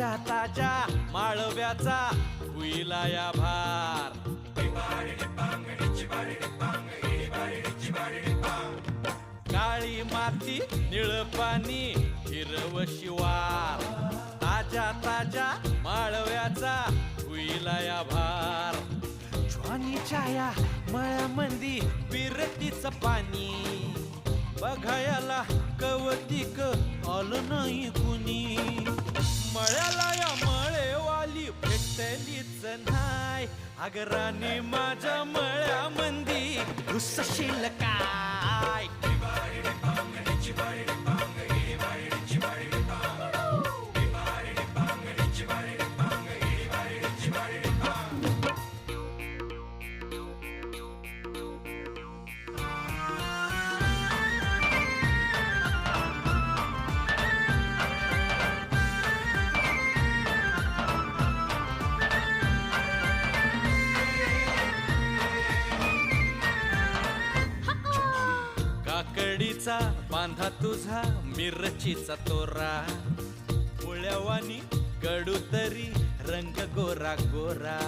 ताजा ताजा माळव्याचा हुईला या भार. काळी माती निळ पाणी हिरव शिवार. ताजा ताजा माळव्याचा हुईला या भार. ज्वानीच्या या मळ्यामंदी बिरतीच पाणी बघायला कवतिक आलं नाही कुणी. मळ्याला या मळेवाली भेटलीच नाय. अगराने माझ्या मळ्यामंदी घुसशील काय. काकडीचा बांधा तुझा मिरचीचा तोरा. पोळ्यावानी कडू तरी रंग गोरा गोरा.